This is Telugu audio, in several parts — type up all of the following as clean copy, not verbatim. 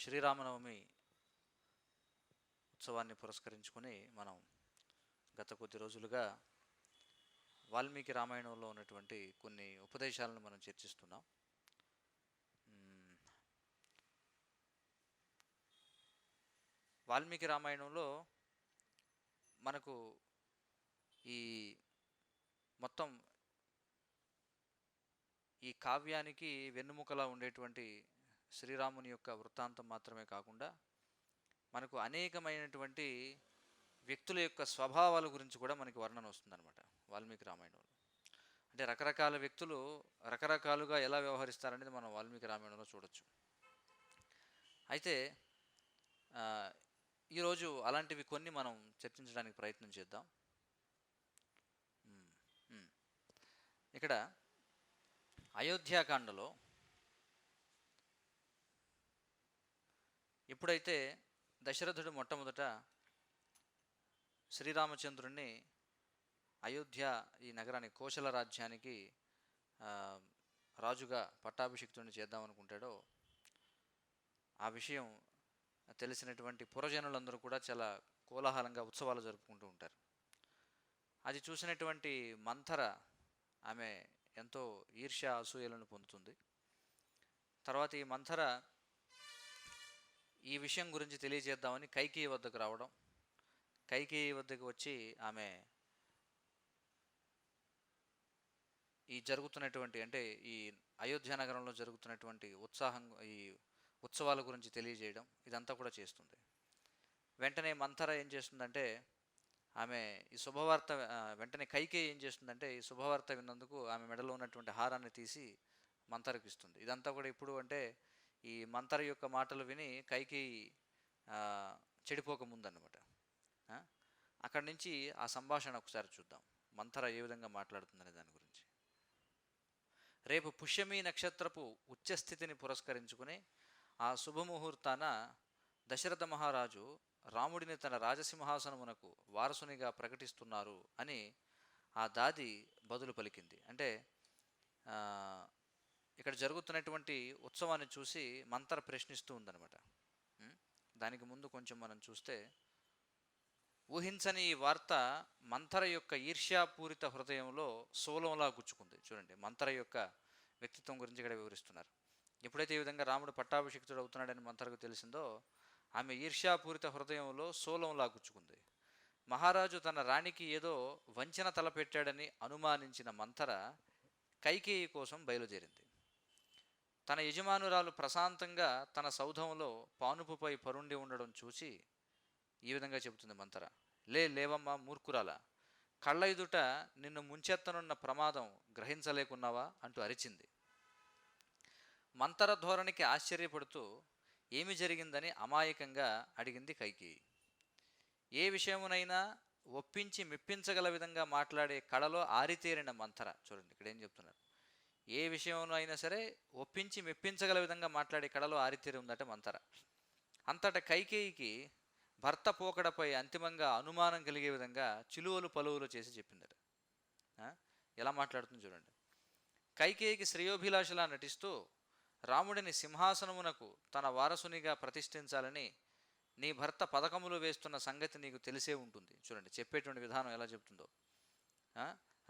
శ్రీరామనవమి ఉత్సవాన్ని పురస్కరించుకొని మనం గత కొద్ది రోజులుగా వాల్మీకి రామాయణంలో ఉన్నటువంటి కొన్ని ఉపదేశాలను మనం చర్చిస్తున్నాం. వాల్మీకి రామాయణంలో మనకు ఈ మొత్తం ఈ కావ్యానికి వెన్నుముకలా ఉండేటువంటి శ్రీరాముని యొక్క వృత్తాంతం మాత్రమే కాకుండా మనకు అనేకమైనటువంటి వ్యక్తుల యొక్క స్వభావాల గురించి కూడా మనకి వర్ణన వస్తుందన్నమాట వాల్మీకి రామాయణంలో. అంటే రకరకాల వ్యక్తులు రకరకాలుగా ఎలా వ్యవహరిస్తారనేది మనం వాల్మీకి రామాయణంలో చూడొచ్చు. అయితే ఈరోజు అలాంటివి కొన్ని మనం చర్చించడానికి ప్రయత్నం చేద్దాం. ఇక్కడ అయోధ్యాకాండలో ఎప్పుడైతే దశరథుడు మొట్టమొదట శ్రీరామచంద్రుణ్ణి అయోధ్య ఈ నగరానికి కోశల రాజ్యానికి రాజుగా పట్టాభిషిక్తుడిని చేద్దామనుకుంటాడో ఆ విషయం తెలిసినటువంటి పురజనులందరూ కూడా చాలా కోలాహలంగా ఉత్సవాలు జరుపుకుంటూ ఉంటారు. అది చూసినటువంటి మంథర ఆమె ఎంతో ఈర్ష్య అసూయలను పొందుతుంది. తర్వాత ఈ మంథర ఈ విషయం గురించి తెలియజేద్దామని కైకేయి వద్దకు రావడం, కైకేయి వద్దకు వచ్చి ఆమె ఈ జరుగుతున్నటువంటి అంటే ఈ అయోధ్య నగరంలో జరుగుతున్నటువంటి ఈ ఉత్సవాల గురించి తెలియజేయడం ఇదంతా కూడా చేస్తుంది. వెంటనే మంథర ఏం చేస్తుందంటే ఆమె ఈ శుభవార్త వెంటనే కైకేయి ఏం చేస్తుందంటే ఈ శుభవార్త విన్నందుకు ఆమె మెడలో ఉన్నటువంటి హారాన్ని తీసి మంథరకు ఇస్తుంది. ఇదంతా కూడా ఇప్పుడు అంటే ఈ మంథర యొక్క మాటలు విని కైకేయి చెడిపోకముందన్నమాట. అక్కడి నుంచి ఆ సంభాషణ ఒకసారి చూద్దాం, మంథర ఏ విధంగా మాట్లాడుతుందనే దాని గురించి. రేపు పుష్యమి నక్షత్రపు ఉచ్చస్థితిని పురస్కరించుకుని ఆ శుభముహూర్తాన దశరథ మహారాజు రాముడిని తన రాజసింహాసనమునకు వారసునిగా ప్రకటిస్తున్నారు అని ఆ దాది బదులు పలికింది. అంటే ఇక్కడ జరుగుతున్నటువంటి ఉత్సవాన్ని చూసి మంథర ప్రశ్నిస్తూ ఉందన్నమాట. దానికి ముందు కొంచెం మనం చూస్తే ఊహించని ఈ వార్త మంథర యొక్క ఈర్ష్యాపూరిత హృదయంలో శూలంలా గుచ్చుకుంది. చూడండి, మంథర యొక్క వ్యక్తిత్వం గురించి ఇక్కడ వివరిస్తున్నారు. ఎప్పుడైతే ఈ విధంగా రాముడు పట్టాభిషిక్తుడు అవుతున్నాడని మంథరకు తెలిసిందో ఆమె ఈర్ష్యాపూరిత హృదయంలో శూలంలా గుచ్చుకుంది. మహారాజు తన రాణికి ఏదో వంచన తలపెట్టాడని అనుమానించిన మంథర కైకేయి కోసం బయలుదేరింది. తన యజమానురాలు ప్రశాంతంగా తన సౌధంలో పానుపుపై పరుండి ఉండడం చూసి ఈ విధంగా చెబుతుంది మంథర, లేవమ్మా మూర్ఖురాల, కళ్ళ ఎదుట నిన్ను ముంచెత్తనున్న ప్రమాదం గ్రహించలేకున్నావా అంటూ అరిచింది. మంథర ధోరణికి ఆశ్చర్యపడుతూ ఏమి జరిగిందని అమాయకంగా అడిగింది కైకేయి. ఏ విషయమునైనా ఒప్పించి మెప్పించగల విధంగా మాట్లాడే కళలో ఆరితేరిన మంథర, చూడండి ఇక్కడ ఏం చెప్తున్నారు, ఏ విషయంలో సరే ఒప్పించి మెప్పించగల విధంగా మాట్లాడే కళలో ఆరితేరి ఉందట మంథర. అంతటా కైకేయికి భర్త పోకడపై అంతిమంగా అనుమానం కలిగే విధంగా చిలువలు పలువులు చేసి చెప్పిందట. ఎలా మాట్లాడుతుంది చూడండి. కైకేయికి శ్రేయోభిలాషలా నటిస్తూ రాముడిని సింహాసనమునకు తన వారసునిగా ప్రతిష్ఠించాలని నీ భర్త పథకములు వేస్తున్న సంగతి నీకు తెలిసే ఉంటుంది. చూడండి చెప్పేటువంటి విధానం ఎలా చెబుతుందో.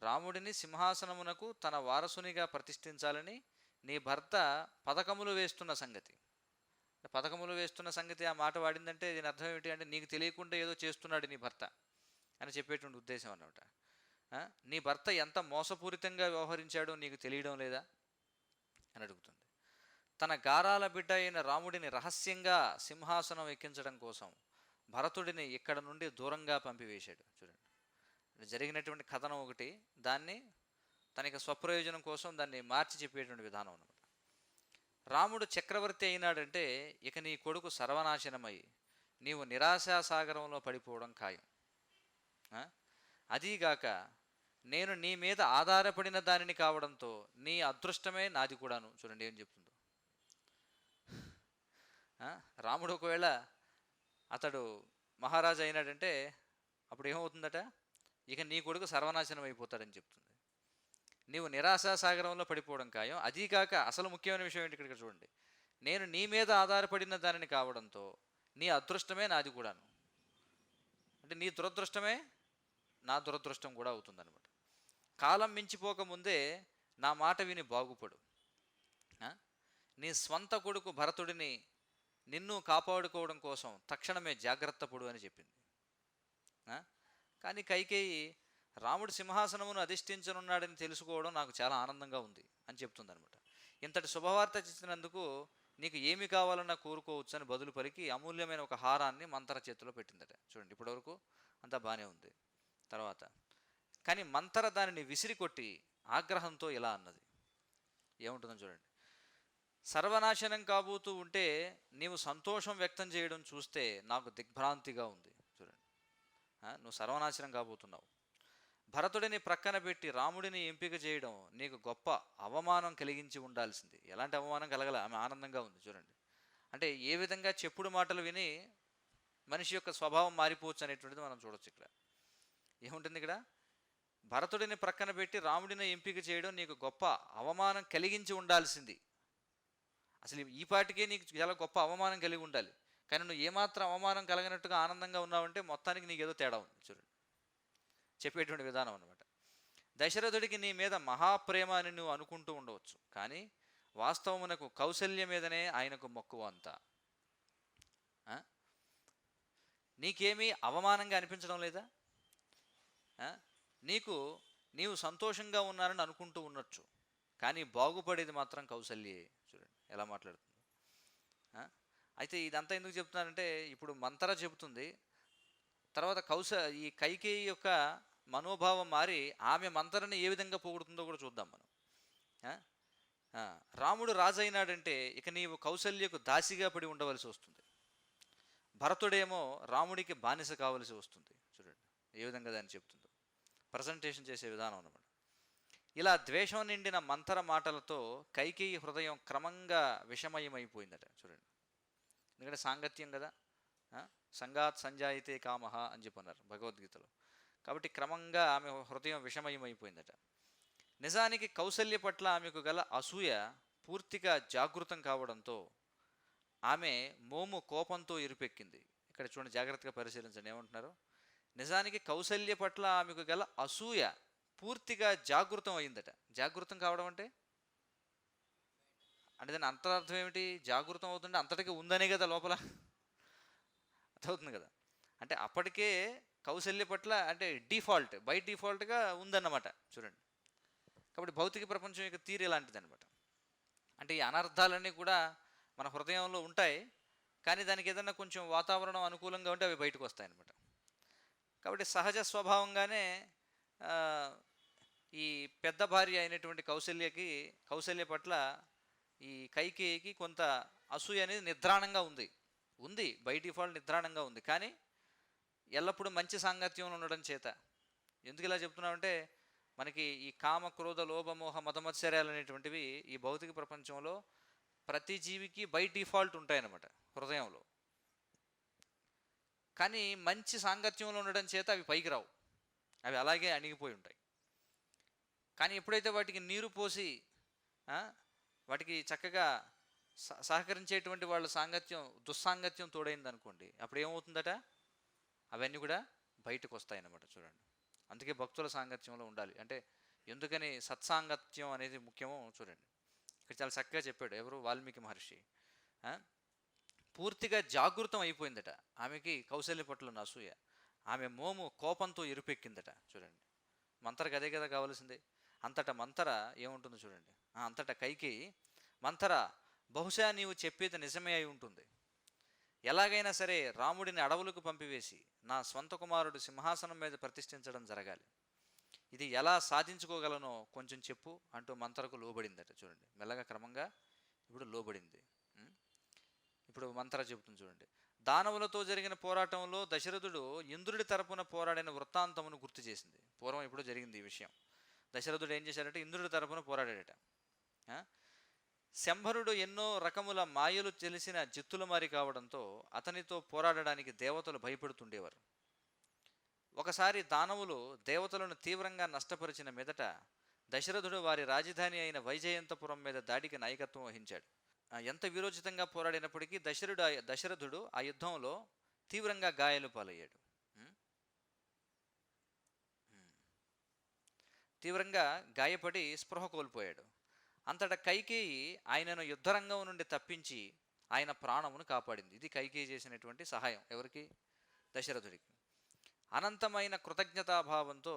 రాముడిని సింహాసనమునకు తన వారసునిగా ప్రతిష్ఠించాలని నీ భర్త పథకములు వేస్తున్న సంగతి. పథకములు వేస్తున్న సంగతి ఆ మాట వాడిందంటే దీని అర్థం ఏమిటి అంటే నీకు తెలియకుండా ఏదో చేస్తున్నాడు నీ భర్త అని చెప్పేటువంటి ఉద్దేశం అన్నమాట. నీ భర్త ఎంత మోసపూరితంగా వ్యవహరించాడో నీకు తెలియడం లేదా అని అడుగుతుంది. తన గారాల బిడ్డ అయిన రాముడిని రహస్యంగా సింహాసనం ఎక్కించడం కోసం భరతుడిని ఇక్కడ నుండి దూరంగా పంపివేశాడు. చూడండి, జరిగినటువంటి కథనం ఒకటి, దాన్ని తనకి స్వప్రయోజనం కోసం దాన్ని మార్చి చెప్పేటువంటి విధానం అన్నమాట. రాముడు చక్రవర్తి అయినాడంటే ఇక నీ కొడుకు సర్వనాశనమై నీవు నిరాశాసాగరంలో పడిపోవడం ఖాయం. అదీగాక నేను నీ మీద ఆధారపడిన దానిని కావడంతో నీ అదృష్టమే నాది కూడాను. చూడండి ఏం చెప్తుందో. రాముడు ఒకవేళ అతడు మహారాజు అయినాడంటే అప్పుడు ఏమవుతుందట, ఇక నీ కొడుకు సర్వనాశనం అయిపోతాడని చెప్తుంది. నీవు నిరాశా సాగరంలో పడిపోవడం ఖాయం. అదీ కాక అసలు ముఖ్యమైన విషయం ఏంటి ఇక్కడ చూడండి, నేను నీ మీద ఆధారపడిన దానిని కావడంతో నీ అదృష్టమే నాది కూడాను. అంటే నీ దురదృష్టమే నా దురదృష్టం కూడా అవుతుందన్నమాట. కాలం మించిపోక ముందే నా మాట విని బాగుపడు. నీ స్వంత కొడుకు భరతుడిని నిన్ను కాపాడుకోవడం కోసం తక్షణమే జాగ్రత్త పడు అని చెప్పింది. కానీ కైకేయి రాముడు సింహాసనమును అధిష్ఠించనున్నాడని తెలుసుకోవడం నాకు చాలా ఆనందంగా ఉంది అని చెప్తుంది అనమాట. ఇంతటి శుభవార్త ఇచ్చినందుకు నీకు ఏమి కావాలన్నా కోరుకోవచ్చు అని బదులు పలికి అమూల్యమైన ఒక హారాన్ని మంతర చేతిలో పెట్టిందట. చూడండి, ఇప్పటివరకు అంతా బాగానే ఉంది. తర్వాత కానీ మంతర దానిని విసిరి కొట్టి ఆగ్రహంతో ఇలా అన్నది. ఏముంటుందో చూడండి, సర్వనాశనం కాబోతూ ఉంటే నీవు సంతోషం వ్యక్తం చేయడం చూస్తే నాకు దిగ్భ్రాంతిగా ఉంది. చూడండి, నువ్వు సర్వనాశనం కాబోతున్నావు. భరతుడిని ప్రక్కన పెట్టి రాముడిని ఎంపిక చేయడం నీకు గొప్ప అవమానం కలిగించి ఉండాల్సింది. ఎలాంటి అవమానం కలగల, ఆమె ఆనందంగా ఉంది. చూడండి, అంటే ఏ విధంగా చెప్పుడు మాటలు విని మనిషి యొక్క స్వభావం మారిపోవచ్చు అనేటువంటిది మనం చూడొచ్చు. ఇక్కడ ఏముంటుంది, ఇక్కడ భరతుడిని ప్రక్కన పెట్టి రాముడిని ఎంపిక చేయడం నీకు గొప్ప అవమానం కలిగించి ఉండాల్సింది. అసలు ఈ పాటికే నీకు చాలా గొప్ప అవమానం కలిగి ఉండాలి, కానీ నువ్వు ఏమాత్రం అవమానం కలిగినట్టుగా ఆనందంగా ఉన్నావంటే మొత్తానికి నీకు ఏదో తేడా ఉంది. చూడండి, చెప్పేటువంటి విధానం అన్నమాట. దశరథుడికి నీ మీద మహాప్రేమ అని నువ్వు అనుకుంటూ ఉండవచ్చు, కానీ వాస్తవమునకు కౌశల్య మీదనే ఆయనకు మక్కువ అంతా. నీకేమీ అవమానంగా అనిపించడం లేదా? నీవు సంతోషంగా ఉన్నారని అనుకుంటూ ఉండొచ్చు, కానీ బాగుపడేది మాత్రం కౌశల్యే. చూడండి ఎలా మాట్లాడుతుంది. అయితే ఇదంతా ఎందుకు చెప్తున్నానంటే, ఇప్పుడు మంతర చెబుతుంది, తర్వాత ఈ కైకేయి యొక్క మనోభావం మారి ఆమె మంతరని ఏ విధంగా పొగుడుతుందో కూడా చూద్దాం మనం. రాముడు రాజు అయినాడంటే ఇక నీవు కౌశల్యకు దాసిగా పడి ఉండవలసి వస్తుంది. భరతుడేమో రాముడికి బానిస కావలసి వస్తుంది. చూడండి ఏ విధంగా దాన్ని చెప్తుందో, ప్రజెంటేషన్ చేసే విధానం అన్నమాట. ఇలా ద్వేషం నిండిన మంతర మాటలతో కైకేయి హృదయం క్రమంగా విషమయమైపోయిందట. చూడండి, ఎందుకంటే సాంగత్యం కదా, సంగాత్ సంజాయితే కామహ అని చెప్పన్నారు భగవద్గీతలో. కాబట్టి క్రమంగా ఆమె హృదయం విషమయమైపోయిందట. నిజానికి కౌశల్య పట్ల ఆమెకు గల అసూయ పూర్తిగా జాగృతం కావడంతో ఆమె మోము కోపంతో ఇరుపెక్కింది. ఇక్కడ చూడండి, జాగ్రత్తగా పరిశీలించండి ఏమంటున్నారు. నిజానికి కౌశల్య పట్ల ఆమెకు గల అసూయ పూర్తిగా జాగృతం అయిందట. జాగృతం కావడం అంటే దాని అంతరార్థం ఏమిటి? జాగృతం అవుతుంటే అంతటికి ఉందనే కదా లోపల అర్థమవుతుంది కదా. అంటే అప్పటికే కౌశల్య పట్ల అంటే బై డిఫాల్ట్గా ఉందన్నమాట. చూడండి, కాబట్టి భౌతిక ప్రపంచం యొక్క తీరు ఇలాంటిది అనమాట. అంటే ఈ అనర్థాలన్నీ కూడా మన హృదయంలో ఉంటాయి, కానీ దానికి ఏదన్నా కొంచెం వాతావరణం అనుకూలంగా ఉంటే అవి బయటకు వస్తాయన్నమాట. కాబట్టి సహజ స్వభావంగానే ఈ పెద్ద భార్య అయినటువంటి కౌశల్య పట్ల ఈ కైకేయికి కొంత అసూయ అనేది నిద్రాణంగా ఉంది బై డిఫాల్ట్ నిద్రాణంగా ఉంది. కానీ ఎల్లప్పుడూ మంచి సాంగత్యంలో ఉండడం చేత, ఎందుకు ఇలా చెప్తున్నామంటే, మనకి ఈ కామ క్రోధ లోభమోహ మదమత్సర్యాలు అనేటువంటివి ఈ భౌతిక ప్రపంచంలో ప్రతి జీవికి బై డిఫాల్ట్ ఉంటాయన్నమాట హృదయంలో. కానీ మంచి సాంగత్యంలో ఉండడం చేత అవి పైకి రావు, అవి అలాగే అణిగిపోయి ఉంటాయి. కానీ ఎప్పుడైతే వాటికి నీరు పోసి వాటికి చక్కగా సహకరించేటువంటి వాళ్ళ దుస్సాంగత్యం తోడైంది అనుకోండి, అప్పుడు ఏమవుతుందట, అవన్నీ కూడా బయటకు వస్తాయన్నమాట. చూడండి, అందుకే భక్తుల సాంగత్యంలో ఉండాలి. అంటే ఎందుకని సత్సాంగత్యం అనేది ముఖ్యమో చూడండి, ఇక్కడ చాలా చక్కగా చెప్పాడు ఎవరు, వాల్మీకి మహర్షి. పూర్తిగా జాగృతం అయిపోయిందట ఆమెకి కౌశల్య పట్ల ఉన్న అసూయ. ఆమె మోము కోపంతో ఇరుపెక్కిందట. చూడండి, మంతరకు అదే కదా కావాల్సిందే. అంతటా మంతర ఏముంటుందో చూడండి, అంతటా కైకేయి, మంతర బహుశా నీవు చెప్పేది నిజమే అయి ఉంటుంది. ఎలాగైనా సరే రాముడిని అడవులకు పంపివేసి నా స్వంత కుమారుడు సింహాసనం మీద ప్రతిష్ఠించడం జరగాలి. ఇది ఎలా సాధించుకోగలనో కొంచెం చెప్పు అంటూ మంతరకు లోబడిందట. చూడండి, మెల్లగా క్రమంగా ఇప్పుడు లోబడింది. ఇప్పుడు మంతర చెబుతుంది చూడండి. దానవులతో జరిగిన పోరాటంలో దశరథుడు ఇంద్రుడి తరపున పోరాడిన వృత్తాంతమును గుర్తు చేసింది. పూర్వం ఇప్పుడు జరిగింది ఈ విషయం. దశరథుడు ఏం చేశాడంటే ఇంద్రుడి తరపున పోరాడాడట. శంభరుడు ఎన్నో రకముల మాయలు తెలిసిన జిత్తులమారి కావడంతో అతనితో పోరాడడానికి దేవతలు భయపడుతుండేవారు. ఒకసారి దానవులు దేవతలను తీవ్రంగా నష్టపరిచిన మీదట దశరథుడు వారి రాజధాని అయిన వైజయంతపురం మీద దాడికి నాయకత్వం వహించాడు. ఎంత వీరోచితంగా పోరాడినప్పటికీ దశరథుడు ఆ యుద్ధంలో తీవ్రంగా గాయాలు పాలయ్యాడు. ఉం? ఉం. తీవ్రంగా గాయపడి స్పృహ కోల్పోయాడు. అంతటా కైకేయి ఆయనను యుద్ధరంగం నుండి తప్పించి ఆయన ప్రాణమును కాపాడింది. ఇది కైకేయి చేసినటువంటి సహాయం ఎవరికి? దశరథుడికి. అనంతమైన కృతజ్ఞతాభావంతో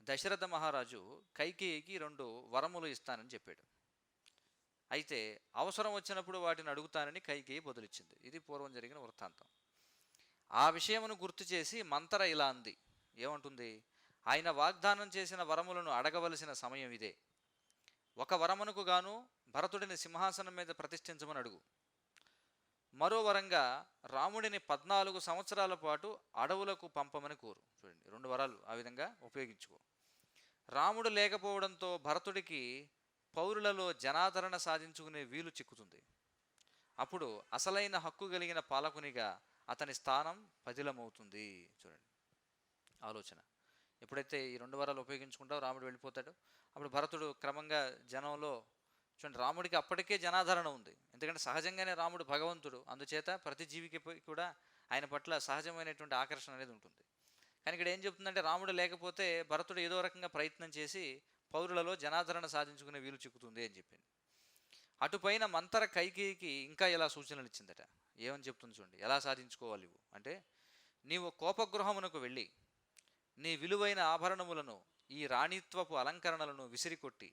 దశరథ మహారాజు కైకేయికి 2 వరములు ఇస్తానని చెప్పాడు. అయితే అవసరం వచ్చినప్పుడు వాటిని అడుగుతానని కైకేయి బదులిచ్చింది. ఇది పూర్వం జరిగిన వృత్తాంతం. ఆ విషయమును గుర్తు చేసి మంతర ఇలా అంది. ఏమంటుంది? ఆయన వాగ్దానం చేసిన వరములను అడగవలసిన సమయం ఇదే. ఒక వరమునకు గాను భరతుడిని సింహాసనం మీద ప్రతిష్ఠించమని అడుగు. మరో వరంగా రాముడిని 14 సంవత్సరాల పాటు అడవులకు పంపమని కోరు. చూడండి, 2 వరాలు ఆ విధంగా ఉపయోగించుకో. రాముడు లేకపోవడంతో భరతుడికి పౌరులలో జనాదరణ సాధించుకునే వీలు చిక్కుతుంది. అప్పుడు అసలైన హక్కు కలిగిన పాలకునిగా అతని స్థానం పదిలమవుతుంది. చూడండి ఆలోచన. ఎప్పుడైతే ఈ 2 వరాలు ఉపయోగించుకుంటావు రాముడు వెళ్ళిపోతాడు. అప్పుడు భరతుడు క్రమంగా జనంలో, చూడండి రాముడికి అప్పటికే జనాదరణ ఉంది. ఎందుకంటే సహజంగానే రాముడు భగవంతుడు, అందుచేత ప్రతి జీవికి కూడా ఆయన పట్ల సహజమైనటువంటి ఆకర్షణ అనేది ఉంటుంది. కానీ ఇక్కడ ఏం చెప్తుందంటే రాముడు లేకపోతే భరతుడు ఏదో రకంగా ప్రయత్నం చేసి పౌరులలో జనాదరణ సాధించుకునే వీలు చిక్కుతుంది అని చెప్పింది. అటుపైన మంతర కైకేయికి ఇంకా ఇలా సూచనలు ఇచ్చిందట. ఏమని చెప్తుంది చూడండి, ఎలా సాధించుకోవాలి అంటే, నీవు కోపగృహమునకు వెళ్ళి నీ విలువైన ఆభరణములను, ఈ రాణిత్వపు అలంకరణలను విసిరికొట్టి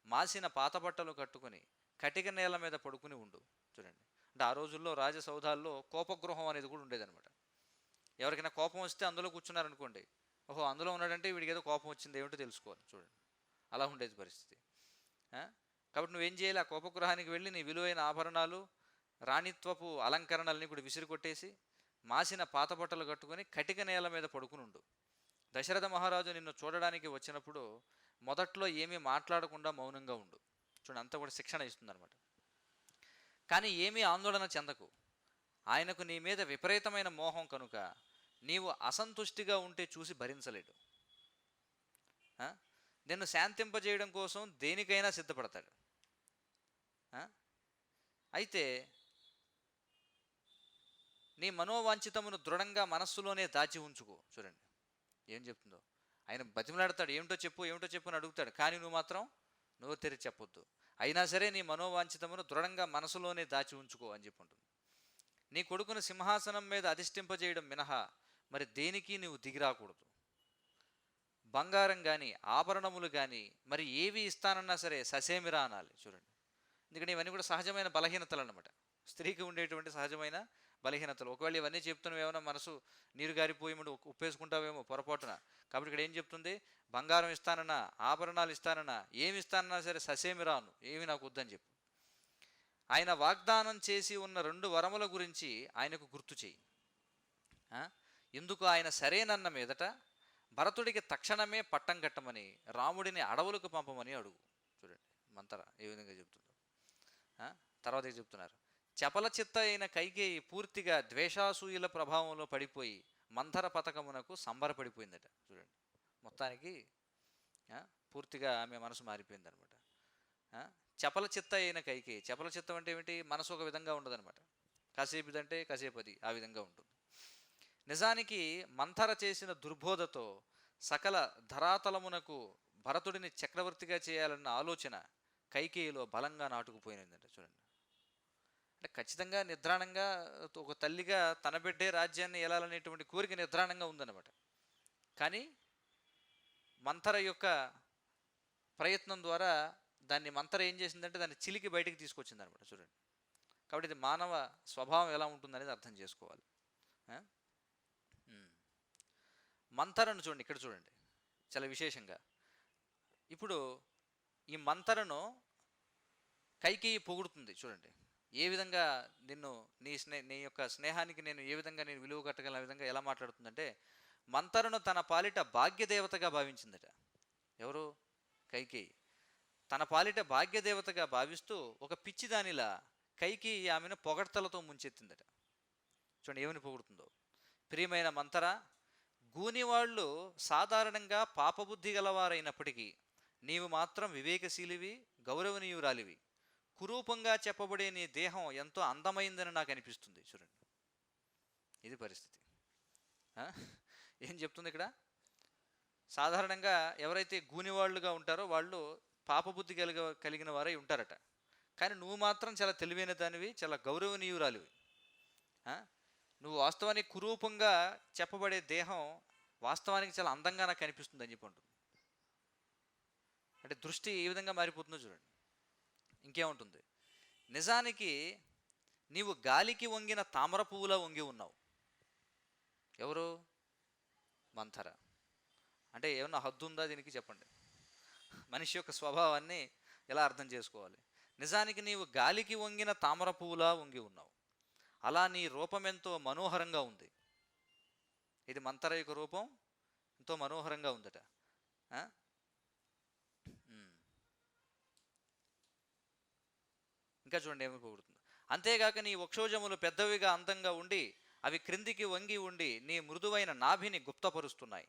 మాసిన పాత బట్టలు కట్టుకుని కటిక నేల మీద పడుకుని ఉండు. చూడండి, అంటే ఆ రోజుల్లో రాజసౌధాల్లో కోపగృహం అనేది కూడా ఉండేదన్నమాట. ఎవరికైనా కోపం వస్తే అందులో కూర్చున్నారనుకోండి, ఓహో అందులో ఉన్నాడంటే వీడికి ఏదో కోపం వచ్చింది ఏమిటో తెలుసుకోవాలి. చూడండి అలా ఉండేది పరిస్థితి. కాబట్టి నువ్వేం చేయాలి? ఆ కోపగృహానికి వెళ్ళి నీ విలువైన ఆభరణాలు, రాణిత్వపు అలంకరణల్ని కూడా విసిరి కొట్టేసి మాసిన పాత బట్టలు కట్టుకొని కటిక నేల మీద పడుకుని ఉండు. దశరథ మహారాజు నిన్ను చూడడానికి వచ్చినప్పుడు మొదట్లో ఏమీ మాట్లాడకుండా మౌనంగా ఉండు. చూడండి, అంతా కూడా శిక్షణ ఇస్తుందన్నమాట. కానీ ఏమీ ఆందోళన చెందకు. ఆయనకు నీ మీద విపరీతమైన మోహం కనుక నీవు అసంతుష్టిగా ఉంటే చూసి భరించలేడు. నిన్ను శాంతింపజేయడం కోసం దేనికైనా సిద్ధపడతాడు. అయితే నీ మనోవాంఛితమును దృఢంగా మనస్సులోనే దాచి ఉంచుకో. చూడండి ఏం చెప్తుందో. ఆయన బతిమలాడతాడు, ఏమిటో చెప్పు ఏమిటో చెప్పు అని అడుగుతాడు. కానీ నువ్వు మాత్రం నోరు తెరిచి చెప్పొద్దు. అయినా సరే నీ మనోవాంఛితమును దృఢంగా మనసులోనే దాచి ఉంచుకో అని చెప్పి ఉంటుంది. నీ కొడుకును సింహాసనం మీద అధిష్ఠింపజేయడం మినహా మరి దేనికి నువ్వు దిగిరాకూడదు. బంగారం కానీ ఆభరణములు కానీ మరి ఏవి ఇస్తానన్నా సరే ససేమిరా అనాలి. చూడండి, ఎందుకంటే ఇవన్నీ కూడా సహజమైన బలహీనతలు అన్నమాట. స్త్రీకి ఉండేటువంటి సహజమైన బలహీనతలు. ఒకవేళ ఇవన్నీ చెప్తున్నావు ఏమైనా మనసు నీరు గారిపోయి ఉప్పేసుకుంటావేమో పొరపాటున. కాబట్టి ఇక్కడ ఏం చెప్తుంది? బంగారం ఇస్తానన్నా, ఆభరణాలు ఇస్తానన్నా, ఏమి ఇస్తానన్నా సరే ససేమిరాను, ఏమి నాకు వద్దని చెప్పు. ఆయన వాగ్దానం చేసి ఉన్న 2 వరముల గురించి ఆయనకు గుర్తు చేయి. ఎందుకు ఆయన సరేనన్న మీదట భరతుడికి తక్షణమే పట్టం కట్టమని, రాముడిని అడవులకు పంపమని అడుగు. చూడండి మంతర ఏ విధంగా చెప్తుందో. తర్వాత చెప్తున్నారు, చపల చిత్త అయిన కైకేయి పూర్తిగా ద్వేషాసూయుల ప్రభావంలో పడిపోయి మంథర పథకమునకు సంబరపడిపోయిందట. చూడండి, మొత్తానికి పూర్తిగా ఆమె మనసు మారిపోయిందనమాట. చపల చిత్త అయిన కైకేయి. చపల చిత్తం అంటే ఏమిటి? మనసు ఒక విధంగా ఉండదనమాట. కాసేపు ఇదంటే కాసేపు అది, ఆ విధంగా ఉంటుంది. నిజానికి మంథర చేసిన దుర్బోధతో సకల ధరాతలమునకు భరతుడిని చక్రవర్తిగా చేయాలన్న ఆలోచన కైకేయిలో బలంగా నాటుకుపోయినదంట. చూడండి, అంటే ఖచ్చితంగా నిద్రాణంగా ఒక తల్లిగా తన బిడ్డే రాజ్యాన్ని ఏలాలనేటువంటి కోరిక నిద్రాణంగా ఉందన్నమాట. కానీ మంథర యొక్క ప్రయత్నం ద్వారా దాన్ని మంథర ఏం చేసిందంటే దాన్ని చిలికి బయటికి తీసుకొచ్చింది అనమాట. చూడండి, కాబట్టి ఇది మానవ స్వభావం ఎలా ఉంటుందనేది అర్థం చేసుకోవాలి. మంథరను చూడండి, ఇక్కడ చూడండి చాలా విశేషంగా. ఇప్పుడు ఈ మంథరను కైకేయి పొగుడుతుంది. చూడండి ఏ విధంగా నిన్ను నీ యొక్క స్నేహానికి నేను ఏ విధంగా నేను విలువ కట్టగల విధంగా ఎలా మాట్లాడుతుందంటే, మంథరను తన పాలిట భాగ్యదేవతగా భావించిందట. ఎవరు? కైకేయి. తన పాలిట భాగ్యదేవతగా భావిస్తూ ఒక పిచ్చిదానిలా కైకేయి ఆమెను పొగడ్తలతో ముంచెత్తిందట. చూడండి ఏమని పొగుడుతుందో. ప్రియమైన మంథర, గూనివాళ్ళు సాధారణంగా పాపబుద్ధి గలవారైనప్పటికీ నీవు మాత్రం వివేకశీలివి, గౌరవనీయురాలివి. కురూపంగా చెప్పబడే నీ దేహం ఎంతో అందమైందని నాకు అనిపిస్తుంది. చూడండి, ఇది పరిస్థితి. ఆ? ఏం చెప్తుంది ఇక్కడ? సాధారణంగా ఎవరైతే గూనివాళ్ళుగా ఉంటారో వాళ్ళు పాపబుద్ధి కలిగిన వారై ఉంటారట. కానీ నువ్వు మాత్రం చాలా తెలివైన దానివి, చాలా గౌరవనీయురాలివి. నువ్వు వాస్తవానికి కురూపంగా చెప్పబడే దేహం వాస్తవానికి చాలా అందంగా నాకు అనిపిస్తుంది అని చెప్పి ఉంటుంది. అంటే దృష్టి ఏ విధంగా మారిపోతుందో చూడండి. ఇంకేముంటుంది? నిజానికి నీవు గాలికి వంగిన తామర పువ్వులా వంగి ఉన్నావు. ఎవరు? మంథర. అంటే ఏమన్నా హద్దు ఉందా దీనికి? చెప్పండి. మనిషి యొక్క స్వభావాన్ని ఎలా అర్థం చేసుకోవాలి? నిజానికి నీవు గాలికి వంగిన తామర పువ్వులా వంగి ఉన్నావు. అలా నీ రూపం ఎంతో మనోహరంగా ఉంది. ఇది మంథర యొక్క రూపం ఎంతో మనోహరంగా ఉందట. ఇంకా చూడండి ఏమి పొగుడుతుంది. అంతేగాక నీ వక్షోజములు పెద్దవిగా అందంగా ఉండి అవి క్రిందికి వంగి ఉండి నీ మృదువైన నాభిని గుప్తపరుస్తున్నాయి.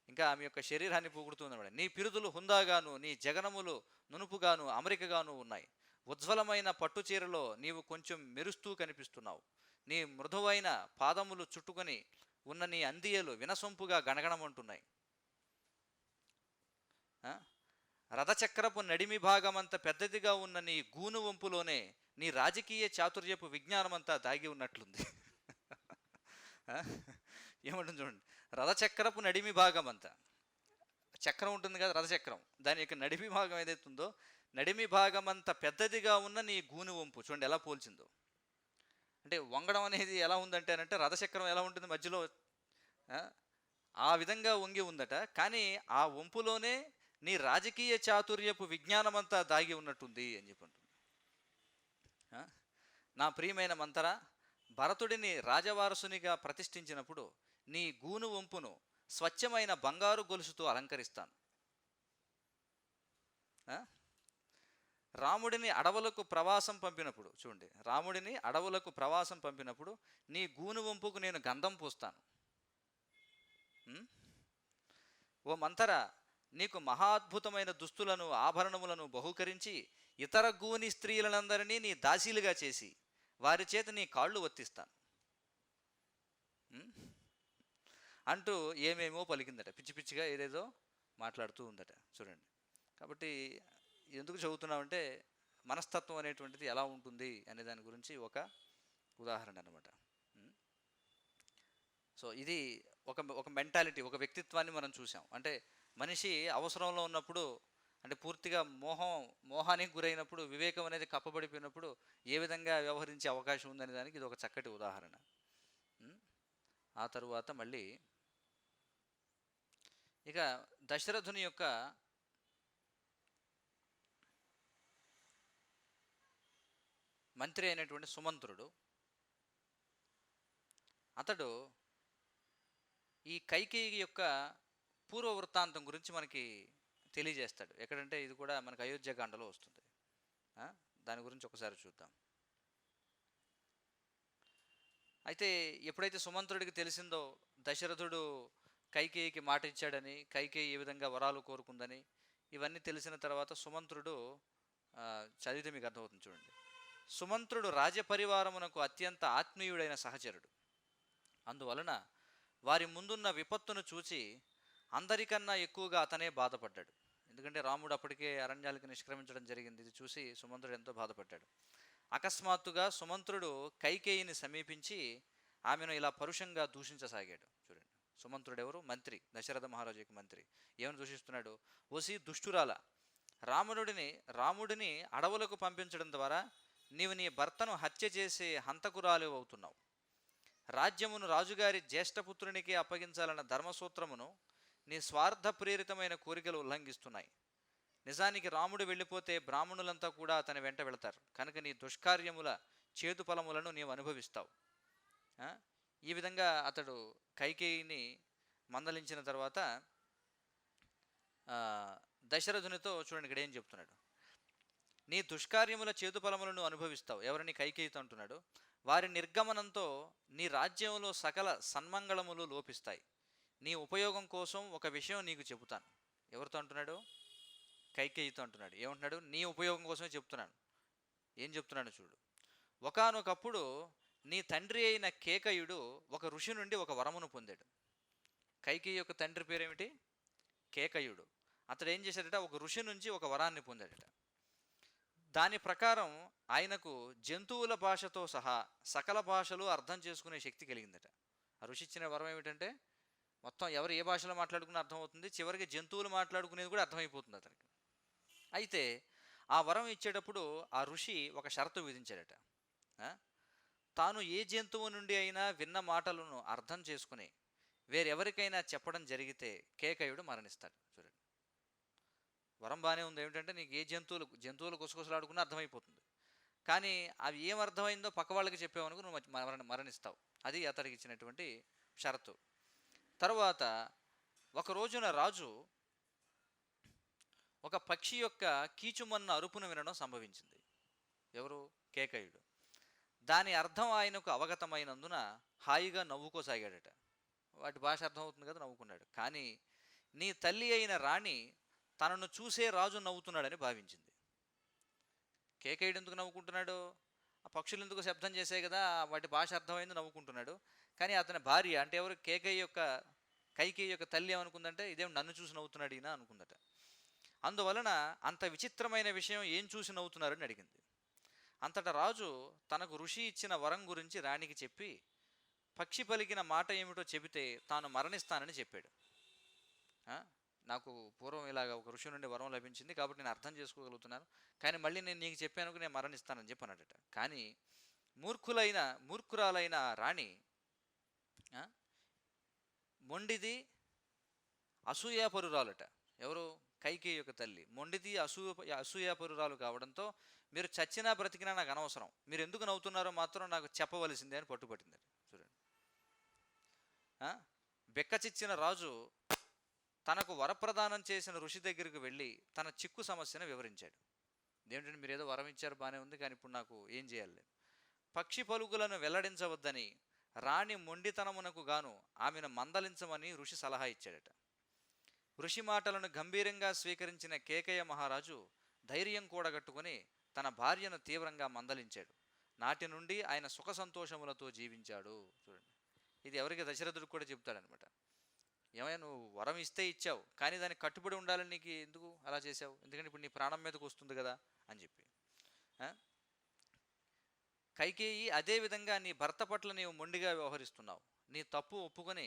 ఇంకా ఆమె యొక్క శరీరాన్ని పొగుడుతుంది. నీ పిరుదులు హుందాగాను, నీ జగనములు నునుపుగాను అమరికగాను ఉన్నాయి. ఉజ్వలమైన పట్టు చీరలో నీవు కొంచెం మెరుస్తూ కనిపిస్తున్నావు. నీ మృదువైన పాదములు చుట్టుకొని ఉన్న నీ అందియలు వినసొంపుగా గణగణమంటున్నాయి. రథచక్రపు నడిమి భాగమంత పెద్దదిగా ఉన్న నీ గూను వంపులోనే నీ రాజకీయ చాతుర్యపు విజ్ఞానమంతా దాగి ఉన్నట్లుంది. ఏమంటుంది చూడండి. రథచక్రపు నడిమి భాగం అంతా, చక్రం ఉంటుంది కదా రథచక్రం, దాని యొక్క నడిమి భాగం ఏదైతే ఉందో నడిమి భాగం అంత పెద్దదిగా ఉన్న నీ గూను వంపు చూడండి ఎలా పోల్చిందో. అంటే వంగడం అనేది ఎలా ఉందంటే అంటే రథచక్రం ఎలా ఉంటుంది మధ్యలో, ఆ విధంగా వంగి ఉందట. కానీ ఆ వంపులోనే నీ రాజకీయ చాతుర్యపు విజ్ఞానమంతా దాగి ఉన్నట్టుంది అని చెప్పి అంటుంది. నా ప్రియమైన మంథర, భరతుడిని రాజవారసునిగా ప్రతిష్ఠించినప్పుడు నీ గూను వంపును స్వచ్ఛమైన బంగారు గొలుసుతో అలంకరిస్తాను. రాముడిని అడవులకు ప్రవాసం పంపినప్పుడు చూడండి, రాముడిని అడవులకు ప్రవాసం పంపినప్పుడు నీ గూను వంపుకు నేను గంధం పూస్తాను. ఓ మంథర, నీకు మహాద్భుతమైన దుస్తులను ఆభరణములను బహూకరించి ఇతర గూని స్త్రీలందరినీ నీ దాసీలుగా చేసి వారి చేత నీ కాళ్ళు ఒత్తిస్తాను అంటూ ఏమేమో పలికిందట. పిచ్చి పిచ్చిగా ఏదేదో మాట్లాడుతూ ఉందట. చూడండి. కాబట్టి ఎందుకు చదువుతున్నామంటే మనస్తత్వం అనేటువంటిది ఎలా ఉంటుంది అనే దాని గురించి ఒక ఉదాహరణ అనమాట. సో ఇది ఒక మెంటాలిటీ, ఒక వ్యక్తిత్వాన్ని మనం చూసాం. అంటే మనిషి అవసరంలో ఉన్నప్పుడు, అంటే పూర్తిగా మోహానికి గురైనప్పుడు, వివేకం అనేది కప్పబడిపోయినప్పుడు ఏ విధంగా వ్యవహరించే అవకాశం ఉందనే దానికి ఇది ఒక చక్కటి ఉదాహరణ. ఆ తరువాత మళ్ళీ ఇక దశరథుని యొక్క మంత్రి అయినటువంటి సుమంత్రుడు, అతడు ఈ కైకేయి యొక్క పూర్వ వృత్తాంతం గురించి మనకి తెలియజేస్తాడు. ఎక్కడంటే ఇది కూడా మనకు అయోధ్యకాండలో వస్తుంది. దాని గురించి ఒకసారి చూద్దాం. అయితే ఎప్పుడైతే సుమంత్రుడికి తెలిసిందో దశరథుడు కైకేయికి మాట ఇచ్చాడని, కైకేయి ఏ విధంగా వరాలు కోరుకుందని, ఇవన్నీ తెలిసిన తర్వాత సుమంత్రుడు చదివితే మీకు అర్థమవుతుంది. చూడండి. సుమంత్రుడు రాజపరివారమునకు అత్యంత ఆత్మీయుడైన సహచరుడు. అందువలన వారి ముందున్న విపత్తును చూచి అందరికన్నా ఎక్కువగా అతనే బాధపడ్డాడు. ఎందుకంటే రాముడు అప్పటికే అరణ్యాలకు నిష్క్రమించడం జరిగింది. ఇది చూసి సుమంత్రుడు ఎంతో బాధపడ్డాడు. అకస్మాత్తుగా సుమంత్రుడు కైకేయిని సమీపించి ఆమెను ఇలా పరుషంగా దూషించసాగాడు. చూడండి, సుమంత్రుడు ఎవరు? మంత్రి, దశరథ మహారాజు యొక్క మంత్రి. ఏమని దూషిస్తున్నాడు? ఓసి దుష్టురాల, రాముడిని అడవులకు పంపించడం ద్వారా నీవు నీ భర్తను హత్య చేసే హంతకురాలు అవుతున్నావు. రాజ్యమును రాజుగారి జ్యేష్ఠపుత్రునికి అప్పగించాలన్న ధర్మసూత్రమును నీ స్వార్థ ప్రేరితమైన కోరికలు ఉల్లంఘిస్తున్నాయి. నిజానికి రాముడు వెళ్ళిపోతే బ్రాహ్మణులంతా కూడా అతని వెంట వెళతారు. కనుక నీ దుష్కార్యముల చేదు ఫలములను నీవు అనుభవిస్తావు. ఈ విధంగా అతడు కైకేయిని మందలించిన తర్వాత దశరథునితో చూడండి ఇక్కడ ఏం చెప్తున్నాడు. నీ దుష్కార్యముల చేదు ఫలములను అనుభవిస్తావు. ఎవరిని? కైకేయితో అంటున్నాడు. వారి నిర్గమనంతో నీ రాజ్యంలో సకల సన్మంగళములు లోపిస్తాయి. నీ ఉపయోగం కోసం ఒక విషయం నీకు చెబుతాను. ఎవరితో అంటున్నాడు? కైకేయితో అంటున్నాడు. ఏమంటున్నాడు? నీ ఉపయోగం కోసమే చెప్తున్నాను. ఏం చెప్తున్నాడు చూడు. ఒకానొకప్పుడు నీ తండ్రి అయిన కేకయుడు ఒక ఋషి నుండి ఒక వరమును పొందాడు. కైకేయి యొక్క తండ్రి పేరేమిటి? కేకయుడు. అతడు ఏం చేశాడట? ఒక ఋషి నుంచి ఒక వరాన్ని పొందాడట. దాని ప్రకారం ఆయనకు జంతువుల భాషతో సహా సకల భాషలు అర్థం చేసుకునే శక్తి కలిగిందట. ఆ ఋషి ఇచ్చిన వరం ఏమిటంటే మొత్తం ఎవరు ఏ భాషలో మాట్లాడుకున్నా అర్థమవుతుంది, చివరికి జంతువులు మాట్లాడుకునేది కూడా అర్థమైపోతుంది అతనికి. అయితే ఆ వరం ఇచ్చేటప్పుడు ఆ ఋషి ఒక షరతు విధించాడట. తాను ఏ జంతువు నుండి అయినా విన్న మాటలను అర్థం చేసుకుని వేరెవరికైనా చెప్పడం జరిగితే కేకయుడు మరణిస్తాడు. చూడండి, వరం బాగానే ఉంది. ఏమిటంటే నీకు ఏ జంతువులు గుసగుసలాడుకున్నా అర్థమైపోతుంది, కానీ అవి ఏం అర్థమైందో పక్క వాళ్ళకి చెప్పేవనుకు నువ్వు మరణిస్తావు. అది అతడికి ఇచ్చినటువంటి షరతు. తరువాత ఒక రోజున రాజు ఒక పక్షి యొక్క కీచుమన్న అరుపును వినడం సంభవించింది. ఎవరు? కేకయుడు. దాని అర్థం ఆయనకు అవగతమైనందున హాయిగా నవ్వుకోసాగాడట. వాటి భాష అర్థమవుతుంది కదా, నవ్వుకున్నాడు. కానీ నీ తల్లి అయిన రాణి తనను చూసే రాజు నవ్వుతున్నాడని భావించింది. కేకయుడు ఎందుకు నవ్వుకుంటున్నాడు? ఆ పక్షులు ఎందుకు శబ్దం చేసాయి కదా, వాటి భాష అర్థమైంది, నవ్వుకుంటున్నాడు. కానీ అతని భార్య అంటే ఎవరు? కైకేయి యొక్క తల్లి ఏమనుకుందంటే ఇదేం నన్ను చూసి నవ్వుతున్నాడు ఈయన అనుకుందట. అందువలన అంత విచిత్రమైన విషయం ఏం చూసి నవ్వుతున్నారని అడిగింది. అంతటా రాజు తనకు ఋషి ఇచ్చిన వరం గురించి రాణికి చెప్పి పక్షి పలికిన మాట ఏమిటో చెబితే తాను మరణిస్తానని చెప్పాడు. నాకు పూర్వం ఇలాగ ఒక ఋషి నుండి వరం లభించింది కాబట్టి నేను అర్థం చేసుకోగలుగుతున్నాను, కానీ మళ్ళీ నేను నీకు చెప్పాను నేను మరణిస్తానని చెప్పి అన్నాడట. కానీ మూర్ఖురాలైన రాణి మొండిది అసూయాపరురాలట. ఎవరు? కైకేయి యొక్క తల్లి. మొండిది అసూయాపరురాలు కావడంతో మీరు చచ్చినా బ్రతికినా నాకు అనవసరం, మీరు ఎందుకు నవ్వుతున్నారో మాత్రం నాకు చెప్పవలసిందే అని పట్టుబట్టింది. చూడండి, బెక్కచిచ్చిన రాజు తనకు వరప్రదానం చేసిన ఋషి దగ్గరికి వెళ్ళి తన చిక్కు సమస్యను వివరించాడు. ఏమిటంటే మీరు ఏదో వరం ఇచ్చారు, బాగానే ఉంది, కానీ ఇప్పుడు నాకు ఏం చేయాలి? పక్షి పలుకులను వెల్లడించవద్దని రాణి మొండితనమునకు గాను ఆమెను మందలించమని ఋషి సలహా ఇచ్చాడట. ఋషి మాటలను గంభీరంగా స్వీకరించిన కేకయ్య మహారాజు ధైర్యం కూడగట్టుకుని తన భార్యను తీవ్రంగా మందలించాడు. నాటి నుండి ఆయన సుఖ సంతోషములతో జీవించాడు. చూడండి, ఇది ఎవరికి? దశరథుడికి కూడా చెప్తాడనమాట. ఏమైనా నువ్వు వరం ఇస్తే ఇచ్చావు, కానీ దానికి కట్టుబడి ఉండాలని నీకు ఎందుకు అలా చేసావు? ఎందుకంటే ఇప్పుడు నీ ప్రాణం మీదకి వస్తుంది కదా అని చెప్పి. కైకేయి, అదేవిధంగా నీ భర్త పట్ల నీవు మొండిగా వ్యవహరిస్తున్నావు. నీ తప్పు ఒప్పుకొని